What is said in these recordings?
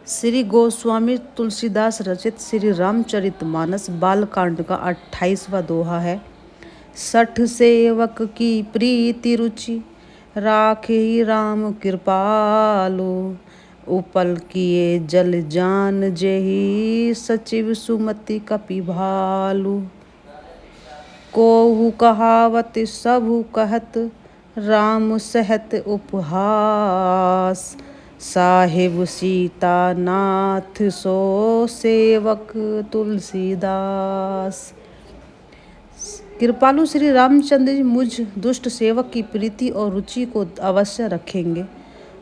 श्री गोस्वामी तुलसीदास रचित श्री रामचरितमानस बालकांड का 28वां दोहा है। सठ सेवक की प्रीति रुचि राखे ही राम कृपालो। उपल किए जल जान जेहि सचिव सुमति कपि भालू। कोहु कहावत सबु कहत राम सहत उपहास। साहिब सीता नाथ सो सेवक तुलसीदास। कृपालु श्री रामचंद्र जी मुझ दुष्ट सेवक की प्रीति और रुचि को अवश्य रखेंगे,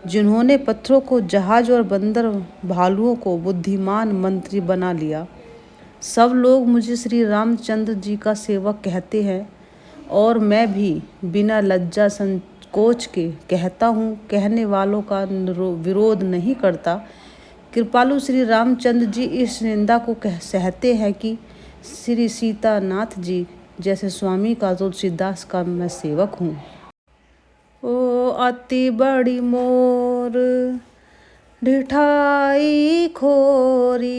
जिन्होंने पत्थरों को जहाज और बंदर भालुओं को बुद्धिमान मंत्री बना लिया। सब लोग मुझे श्री रामचंद्र जी का सेवक कहते हैं और मैं भी बिना लज्जा संकोच के कहता हूँ, कहने वालों का विरोध नहीं करता। कृपालु श्री रामचंद्र जी इस निंदा को सहते हैं कि श्री सीतानाथ जी जैसे स्वामी का तुलसीदास का मैं सेवक हूँ। ओ अति बड़ी मोर ढिठाई खोरी,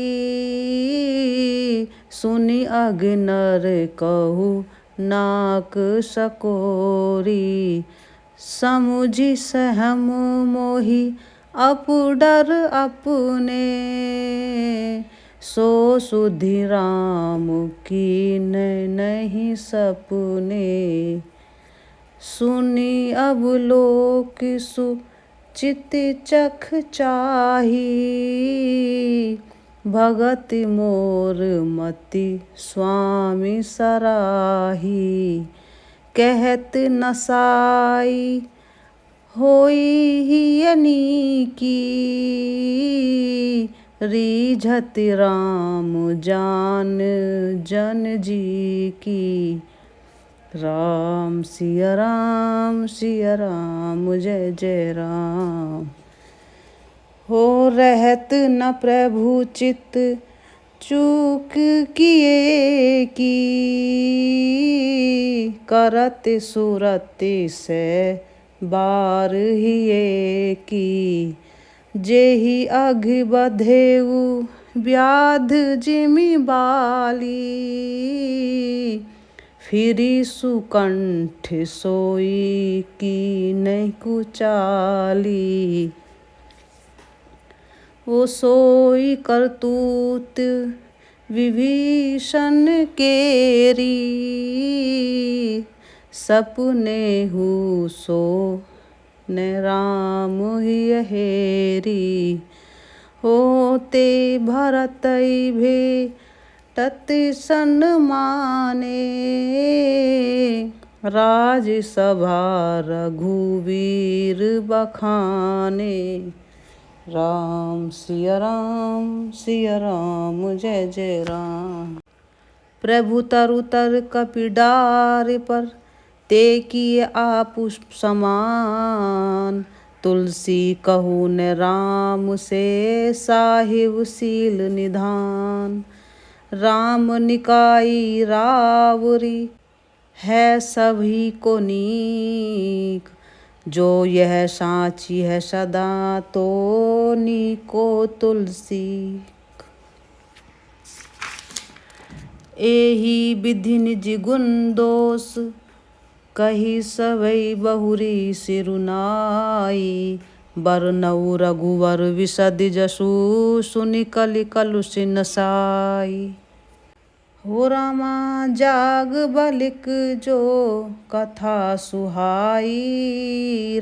सुनी अगनर कहू नाक सकोरी। समुझी सहम मोहि अपडर अपने, सो सुधि राम कीन नहीं सपने। सुनी अब लोक सुचित चख चाही, भगत मोर मति स्वामी सराही। कहत नसाई होई हियनी की, रीझत राम जान जन जी की। राम सिया राम जय जय राम। हो रहत न प्रभु चित चूक किए की, करत सुरत से बार हिए की। जेहि अघ बधेउ व्याध जिमि बाली, फिरी सुकंठ सोई की नहीं कुचाली। वो सोई करतूत विभीषण केरी, सपने हु सो न राम ही हेरी। होते भरतई भेटत सन्माने, राजसभा रघुवीर बखाने। राम सिया राम जय जय राम। प्रभु तरु तर कपिडार पर, ते किए आपु समान। तुलसी कहू न राम से साहिब सील निधान। राम निकाई रावरी है सभी को नीक, जो यह साची है सदा तो नीको तुलसी। एही विधि निज गुण दोष, कही सवै बहुरी सिरुनाई। बरनऊ रघुवर विशद जसु, सुनि कलि कलुष नसाई। हो रामा जाग बलिक जो कथा सुहाई,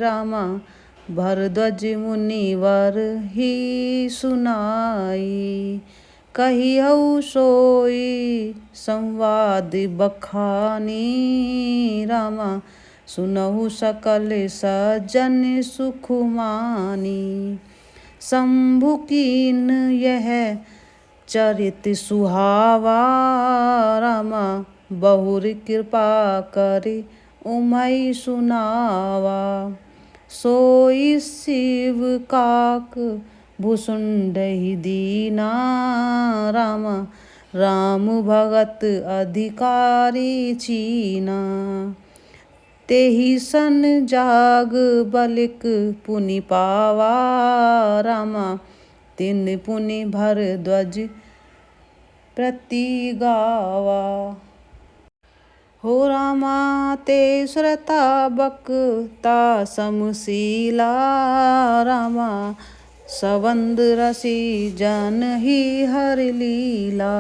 रामा भरद्वाज मुनिवर ही सुनाई। कहिहउ सोई संवाद बखानी, रामा सुनहु सकल सज्जन सुख मानी। शंभु कीन यह चरित सुहावा, रामा बहुर कृपा करि उमई सुनावा। सोई शिव काक भुसुंडहि दीना, रामा राम भगत अधिकारी चीना। तेहि सन जाग बलिक पुनि पावा, रामा तिन पुनि भरद्वाज प्रति गावा। हो रामा ते सुरता बकता समशीला, रामा सबंद रसी जन ही हर लीला।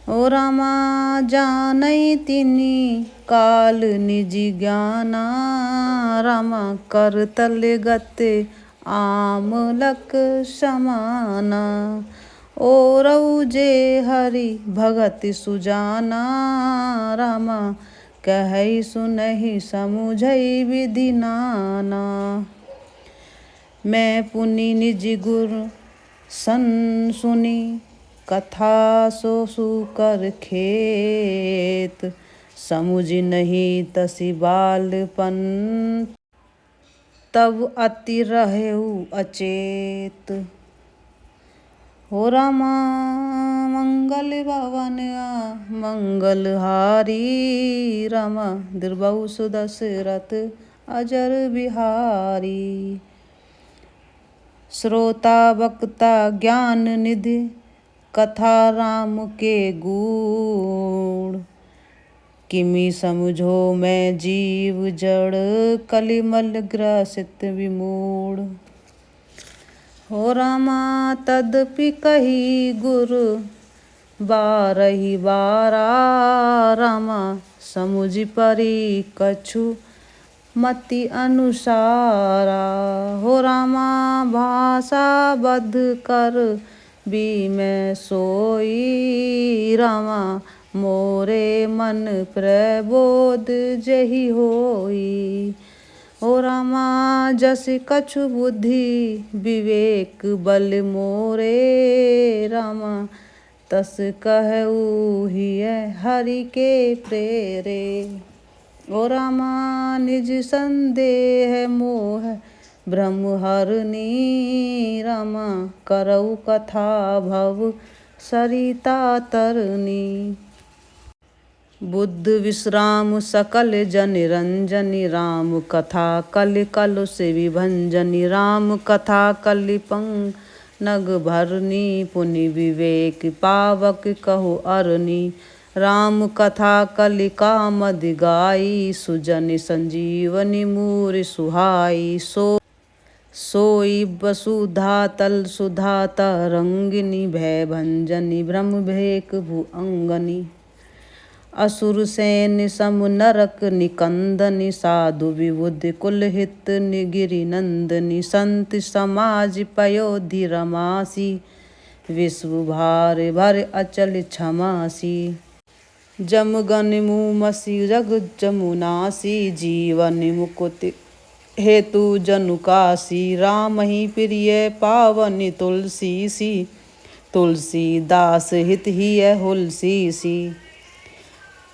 ओ रामा जानई तिनी काल निज ज्ञाना, रामा करतल गत आमलक समाना। ओ रऊ जे हरि भगत सुजाना, रामा कहई सुनहि समुझई विधि नाना। मैं पुनि निज गुर सन सुनी, कथा सो सुकर खेत। समुझ नहीं तसि बालपन, तब अति रहेउ अचेत। हो रामा मंगल भवन मंगलहारी, रामा द्रुबहु सुदशरथ अजर बिहारी। श्रोता वक्ता ज्ञान निधि, कथा राम के गुण। किमि समझो मैं जीव जड़, कलिमल ग्रसित विमूढ़। हो रामा तदपि कही गुर बारही बारा, रामा समुझ परी कछु मति अनुसारा। हो रामा भाषा बद्ध कर भी मैं सोई, रामा मोरे मन प्रबोध जही होई। हो रामा जस कछु बुद्धि विवेक बल मोरे, रामा तस कहऊ हिय हरि के प्रेरे। ओ रामा निज संदेह मोह भ्रम हरनी, रामा करऊ कथा भव सरिता तरनी। बुद्ध विश्राम सकल जन रंजनी, राम कथा कलि कलुष विभंजनी। राम कथा कलि पंग भरनी, पुनि विवेक पावक कहो अरनी। राम कथा कलि कामद गाई, सुजनि संजीवनी मूरि सुहाई। सोई वसुधा तल सुधा तरंगिनी, भय भंजनी ब्रह्म भेक भु अंगनी। असुर सैन्य सम नरक निकंदनी, साधु विबुध कुल हित गिरि नंदनी। संत समाज पयोधि रमासी, विश्व भार भर अचल क्षमासी। जमगन मुमसी जग जमुनासी, जीवन मुकुति हेतु जनुकासी। राम ही प्रिय पावन तुलसी सी, तुलसी दास हित ही हुलसी सी।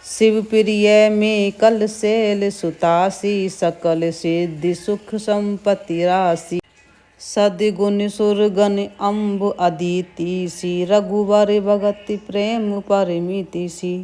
शिव प्रिय में कल शैल सुतासी, सकल सिद्धि सुख संपत्ति राशि। सद्गुण सुरगन अम्ब अदिति सी, रघुवर भगति प्रेम परमिति सी।